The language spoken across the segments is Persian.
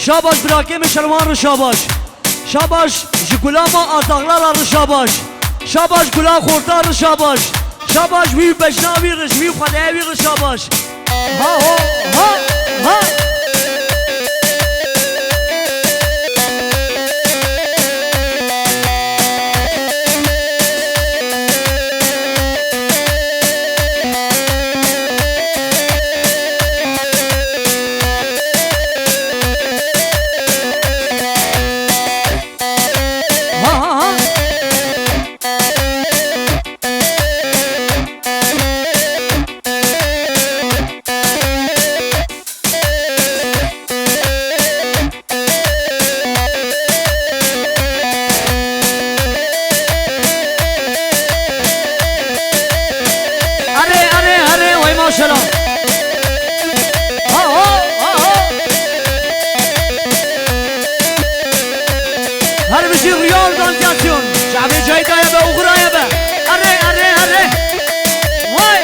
شاباش براکم شلوان رو شاباش شاباش جگولا ما آزاغلار رو شاباش شاباش گلا خورتار رو شاباش شاباش وی بجناوی رش وی خدایوی رو شاباش ها ها ها ها هر بشی ریال دانتیاسیون شعبی جایی دایه به اغرایه به اره اره اره وای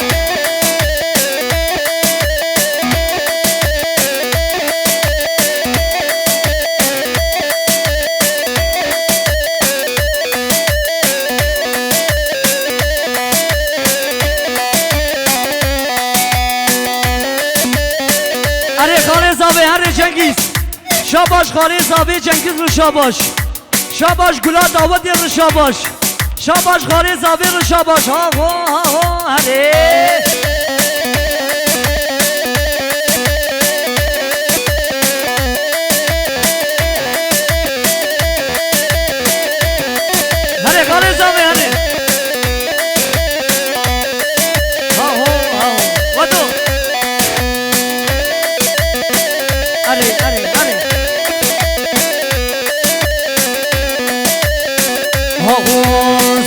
اره خانه زاوه هر جنگیز شاباش خانه زاوه جنگیز رو شاباش شاباش گلا داود رو شاباش شاباش خانه زاوه رو شاباش ها ها ها هره هره خانه زاوه هره ها ها ها ودو هره هره هره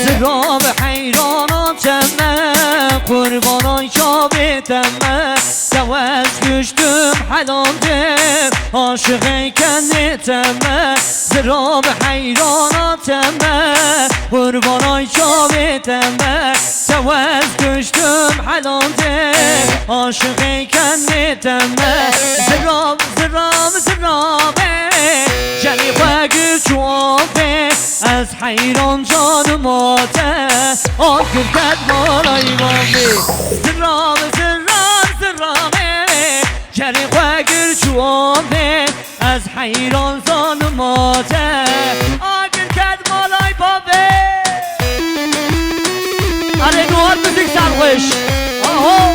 زراب حیراناتمه قربانای شابتمه سواز گشتم حلالم عاشقی کنتمه زراب حیراناتمه قربانای شابتمه سواز گشتم حلالم عاشقی کنتمه زراب زراب زرابه جلی خواه چوابه از حیران جانماته آگر کد مالای بامه زرام زرام زرامه جلی خواه چوابه از حیران جانماته آگر کد مالای بامه اره نوار موزیک سرخوش آهو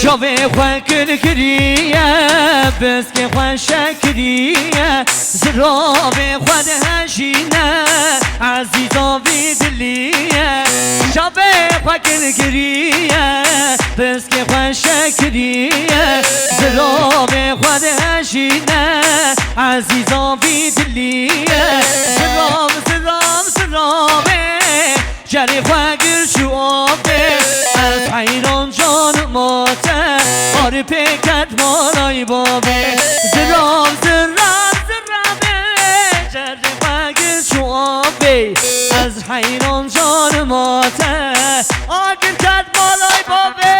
شوی خواه کن کریه بس که خواه شکریه زراب خود هشینه عزیزا بی دلیه شوی خواه کن کریه بس که خواه شکریه زراب خود هشینه عزیزا بی دلیه زراب زراب زرابه جری خواه گر شوابه از حیران جان ماته آره پیکت مالای بابه زرام زرام زرامه جری خواه گر شوابه از حیران جان ماته آره کت مالای بابه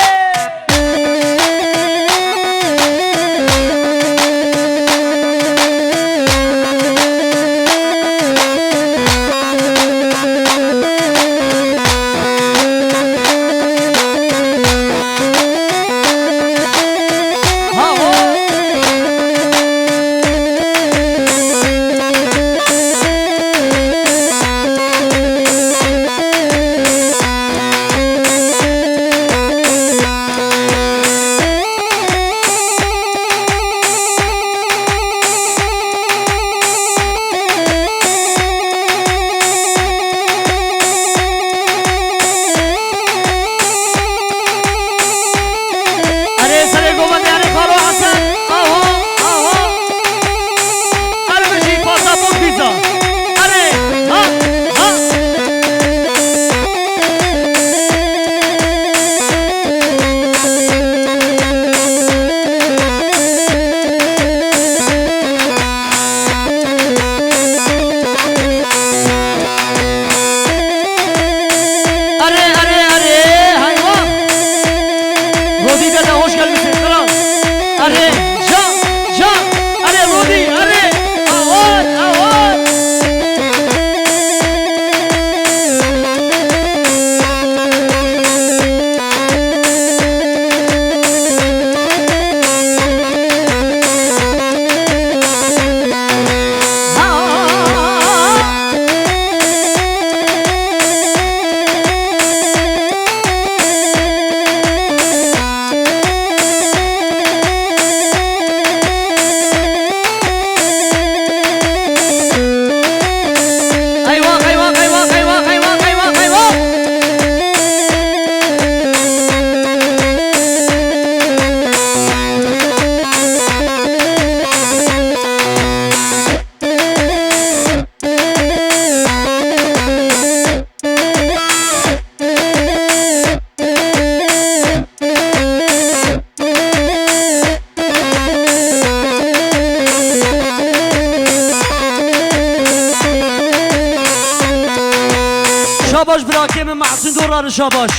شاباش براکیم محسن دورار شاباش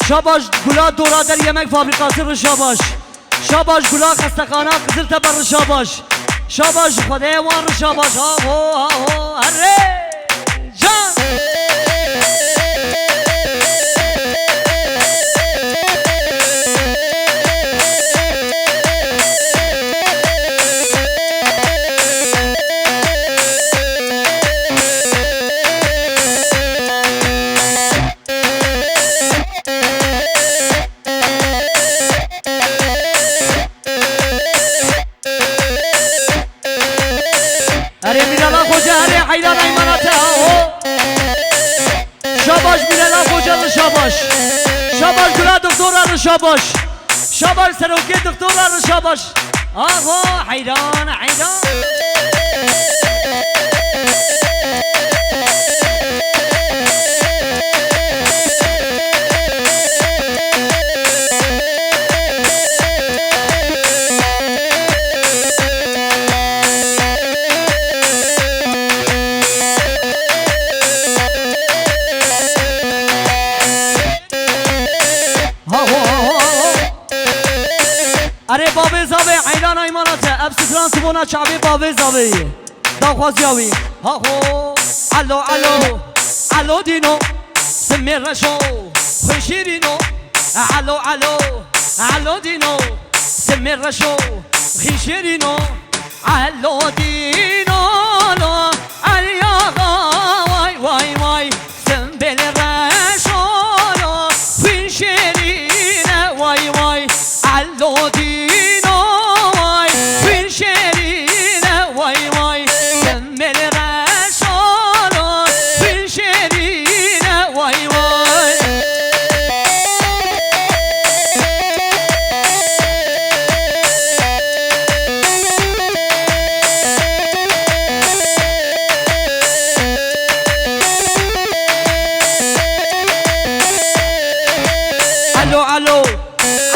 شاباش گلا دورا در yemek fabrikası شاباش شاباش گلا خستخانه قزل تبر شاباش شاباش خدای وان شاباش ها هو اره جان حیران ایمانته شاباش میلالا خوجل شاباش شاباش گلا دکتر شاباش شاباش سروکی دکتر شاباش آها حیران اره بابی زاوی حیران ایمانته ابسی ترانسبونا چعبی بابی زاوی داخواز یاوی ها هو الو دینو سمیر رشو خوشیرینو الو دینو سمیر رشو خوشیرینو الو دینو الیاغا وای سمبل رشو خوشیرینه وای الو دینو وای خوشیرینه وای سمبل رشو خوشیرینه وای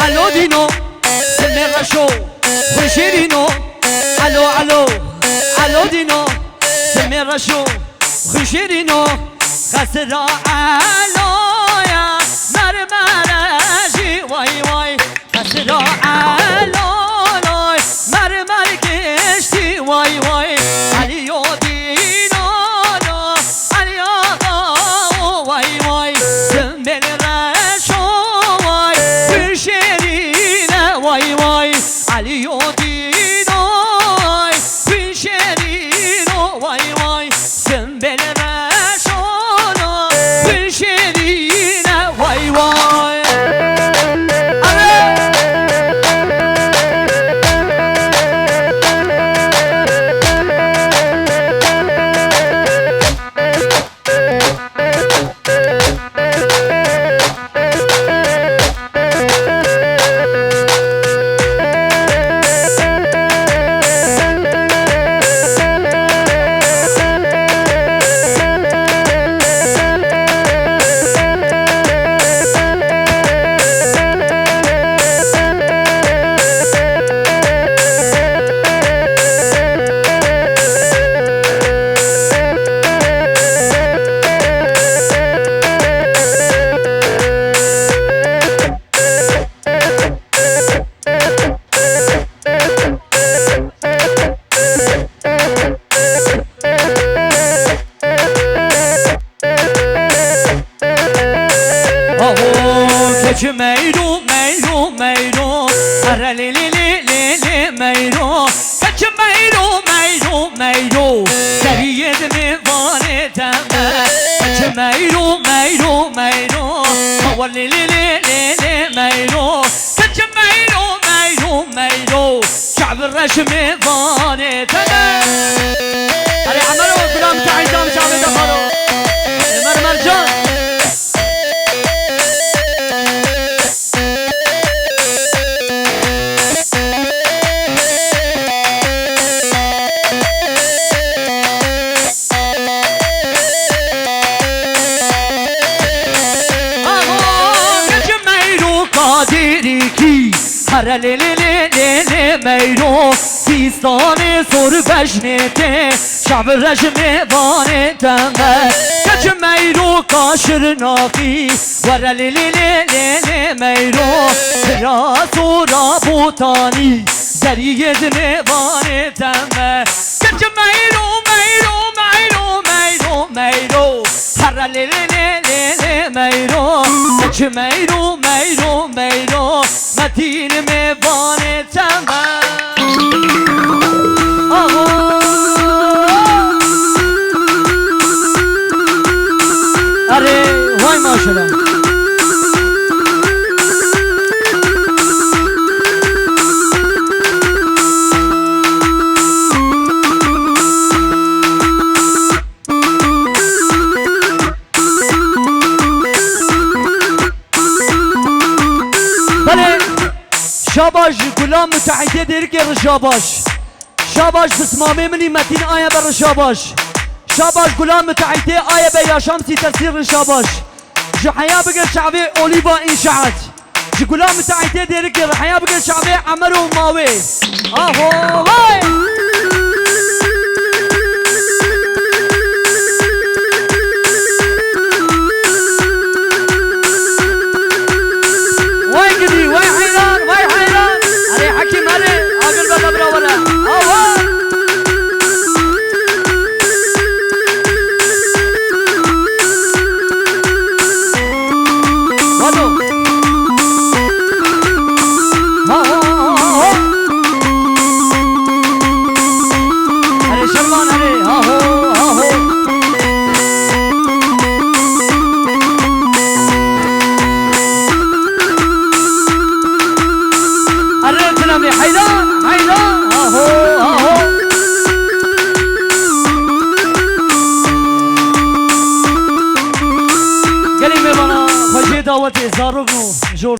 الو دینو سمیر رشو خوشیرینو الو دینو سمیر رشو خوشیرینو خسرا علویا مرمرشی وای خسرا علوی مرمرگشتی وای علیو دینو علیاغا وای سمیر رشو خوشیرینه وای علیو دینو خوشیرینو وای سمبل رشونا خوشیرینه وای میرو اره لی میرو کچ میرو سرید میوانه تمه کچ میرو مول لی میرو کچ میرو شعب الرش میوانه تمه اره عملو بلام تعیدام شعب دخلو مرجان هر لیلی میرو سیستان سر بجنته شب رش میوانه تمه ميرو كاشر ناقي ورا ليلي ميرو راسو رابوطاني زريد نبان تمه كج ميرو هرا ليلي ميرو كج ميرو مدين مبان تمه أري واي ما شاء الله بله شاباش غلام متحده درگه شاباش شاباش بسمامه منی متین آیا بر شاباش شاباش غلام متحده آیا به یاشام سی تفسیر شاباش جحیا بگه شعبی اولیبا انشاءات غلام متحده درگه حیا بگه شعبی عمر و ماوی آه